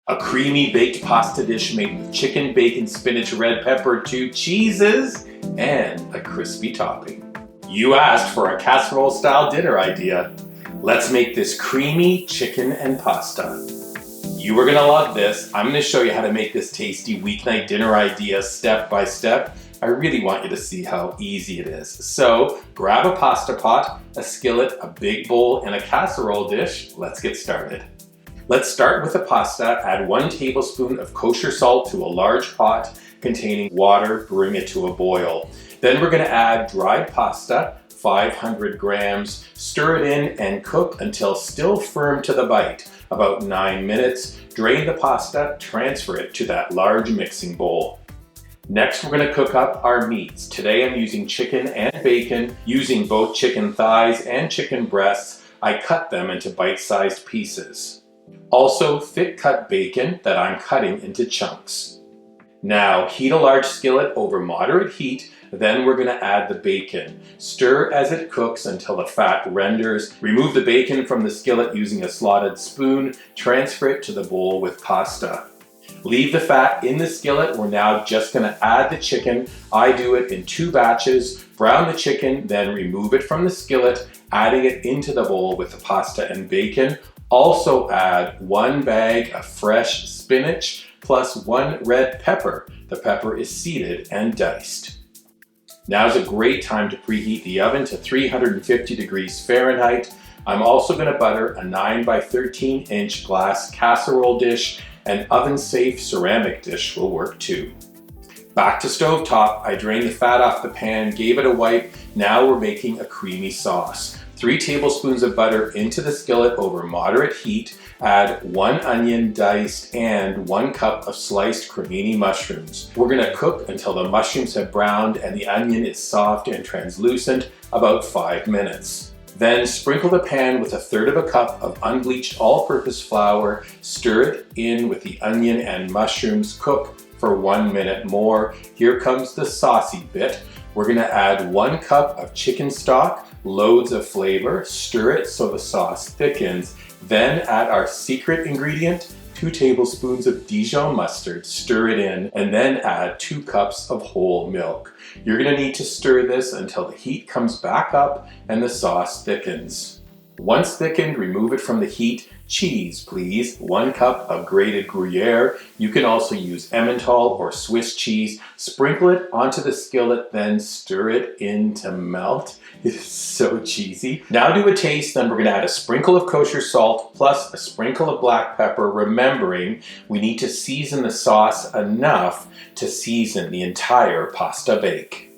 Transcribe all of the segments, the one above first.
A creamy baked pasta dish made with chicken, bacon, spinach, red pepper, 2 cheeses, and a crispy topping. You asked for a casserole style dinner idea. Let's make this creamy chicken and pasta. You are gonna love this. I'm gonna show you how to make this tasty weeknight dinner idea step by step. I really want you to see how easy it is. So grab a pasta pot, a skillet, a big bowl, and a casserole dish. Let's get started. Let's start with the pasta. Add 1 tablespoon of kosher salt to a large pot containing water. Bring it to a boil. Then we're gonna add dried pasta, 500 grams. Stir it in and cook until still firm to the bite, about 9 minutes. Drain the pasta, transfer it to that large mixing bowl. Next, we're gonna cook up our meats. Today I'm using chicken and bacon. Using both chicken thighs and chicken breasts, I cut them into bite-sized pieces. Also, thick cut bacon that I'm cutting into chunks. Now, heat a large skillet over moderate heat, then we're gonna add the bacon. Stir as it cooks until the fat renders. Remove the bacon from the skillet using a slotted spoon. Transfer it to the bowl with pasta. Leave the fat in the skillet. We're now just gonna add the chicken. I do it in 2 batches. Brown the chicken, then remove it from the skillet, adding it into the bowl with the pasta and bacon. Also add 1 bag of fresh spinach plus 1 red pepper. The pepper is seeded and diced. Now is a great time to preheat the oven to 350 degrees Fahrenheit. I'm also going to butter a 9 by 13 inch glass casserole dish. An oven-safe ceramic dish will work too. Back to stovetop, I drained the fat off the pan, gave it a wipe. Now we're making a creamy sauce. 3 tablespoons of butter into the skillet over moderate heat. Add 1 onion diced and 1 cup of sliced cremini mushrooms. We're gonna cook until the mushrooms have browned and the onion is soft and translucent, about 5 minutes. Then sprinkle the pan with 1/3 cup of unbleached all-purpose flour. Stir it in with the onion and mushrooms. Cook for 1 minute more. Here comes the saucy bit. We're gonna add 1 cup of chicken stock, loads of flavor. Stir it so the sauce thickens. Then add our secret ingredient, 2 tablespoons of Dijon mustard. Stir it in, and then add 2 cups of whole milk. You're gonna need to stir this until the heat comes back up and the sauce thickens. Once thickened, remove it from the heat. Cheese, please. 1 cup of grated Gruyere. You can also use Emmental or Swiss cheese. Sprinkle it onto the skillet, then stir it in to melt. It is so cheesy. Now do a taste, then we're gonna add a sprinkle of kosher salt plus a sprinkle of black pepper, remembering we need to season the sauce enough to season the entire pasta bake.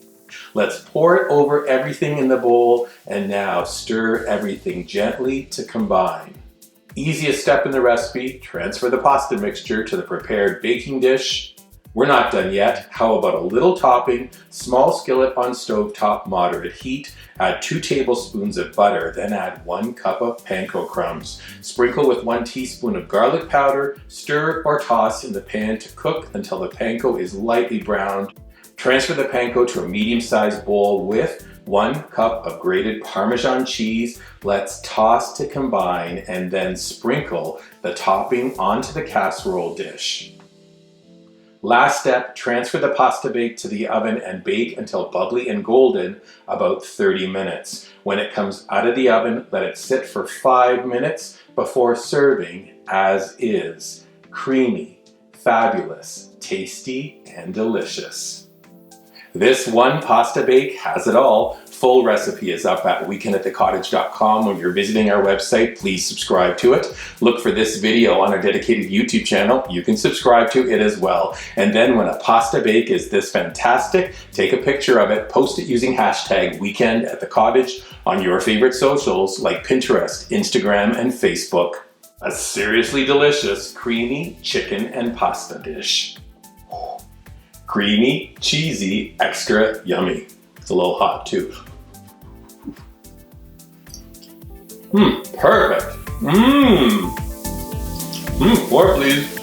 Let's pour it over everything in the bowl, and now stir everything gently to combine. Easiest step in the recipe, transfer the pasta mixture to the prepared baking dish. We're not done yet. How about a little topping? Small skillet on stovetop, moderate heat. Add 2 tablespoons of butter, then add 1 cup of panko crumbs. Sprinkle with 1 teaspoon of garlic powder. Stir or toss in the pan to cook until the panko is lightly browned. Transfer the panko to a medium-sized bowl with 1 cup of grated Parmesan cheese. Let's toss to combine and then sprinkle the topping onto the casserole dish. Last step, transfer the pasta bake to the oven and bake until bubbly and golden, about 30 minutes. When it comes out of the oven, let it sit for 5 minutes before serving as is. Creamy, fabulous, tasty, and delicious. This one pasta bake has it all. Full recipe is up at weekend@thecottage.com. When you're visiting our website, please subscribe to it. Look for this video on our dedicated YouTube channel. You can subscribe to it as well. And then when a pasta bake is this fantastic, take a picture of it, post it using hashtag weekend@thecottage on your favorite socials like Pinterest, Instagram, and Facebook. A seriously delicious, creamy chicken and pasta dish. Creamy, cheesy, extra yummy. It's a little hot too. Perfect. More please.